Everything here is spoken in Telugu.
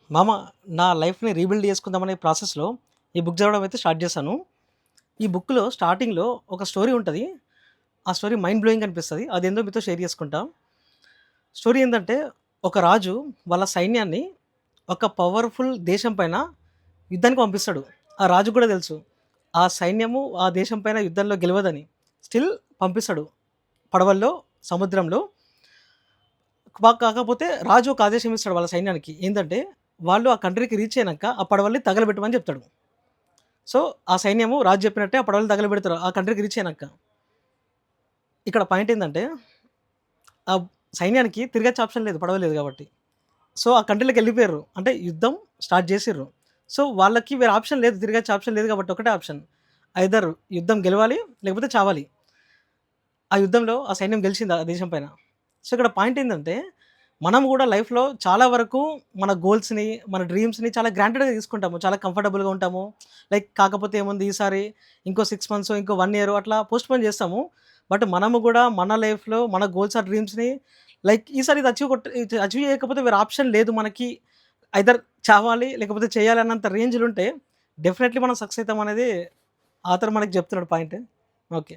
మామ నా లైఫ్‌ని రీబిల్డ్ చేసుకుందామనే ప్రాసెస్‌లో ఈ బుక్ చదవడం అయితే స్టార్ట్ చేశాను. ఈ బుక్‌లో స్టార్టింగ్‌లో ఒక స్టోరీ ఉంటది. ఆ స్టోరీ మైండ్ బ్లోయింగ్ అనిపిస్తది. అదేందో మీతో షేర్ చేసుకుంటా. స్టోరీ ఏందంటే ఒక రాజు వాళ్ళ సైన్యాన్ని ఒక పవర్‌ఫుల్ దేశం పైన యుద్ధానికి పంపిస్తాడు. ఆ రాజుకి కూడా తెలుసు. ఆ సైన్యము ఆ దేశం పైన యుద్ధంలో గెలవదని. స్టిల్ పంపిస్తాడు. పడవల్లో, సముద్రంలో. కాకపోతే రాజు ఒక ఆదేశం ఇస్తాడు వాళ్ళ సైన్యానికి. ఏందంటే వాళ్ళు ఆ కంట్రీకి రీచ్ అయినంక ఆ పడవల్ని తగలబెట్టమని చెప్తాడు. సో, ఆ సైన్యము రాజు చెప్పినట్టే ఆ పడవలు తగలబెడతారు. ఆ కంట్రీకి రీచ్ అయినంక. ఇక్కడ పాయింట్ ఏందంటే, ఆ సైన్యానికి తిరిగొచ్చే ఆప్షన్ లేదు. పడవ లేదు గాబట్టి. సో, ఆ కంట్రీలోకెళ్ళిపోయారు. అంటే యుద్ధం స్టార్ట్ జేసిర్రు. సో, వాళ్ళకి వేరే ఆప్షన్ లేదు. తిరిగొచ్చే ఆప్షన్ లేదు గాబట్టి ఒకటే ఆప్షన్. ఐదర్ యుద్ధం గెలవాలి, లేకపోతే చావాలి. ఆ యుద్ధంలో ఆ సైన్యం గెలిచింది ఆ దేశం పైన. సో, ఇక్కడ పాయింట్ ఏందంటే, మనం గూడా లైఫ్‌లో చాలా వరకు మన గోల్స్‌ని, మన డ్రీమ్స్‌ని చాలా గ్రాంటెడ్‌గా తీసుకుంటాము. చాలా కంఫర్టబుల్‌గా ఉంటాము. లైక్ కాకపోతే ఏముంది ఈసారి ఇంకో 6 మంత్సో, ఇంకో 1 ఇయరో అట్లా పోస్ట్‌పోన్ చేస్తాము. బట్ మనము గూడా మన లైఫ్‌లో మన గోల్స్ ఆర్ డ్రీమ్స్‌ని లైక్ ఈసారి ఇది అచీవ్ చేయకపోతే వేరే ఆప్షన్ లేదు మనకి. ఐదర్ చావాలి లేకపోతే చేయాలి అన్నంత రేంజ్‌లుంటే డెఫినైట్‌లీ మనం సక్సెస్ అయితామనేది ఆథర్ మనకు చెప్తున్నాడు పాయింట్. ఓకే.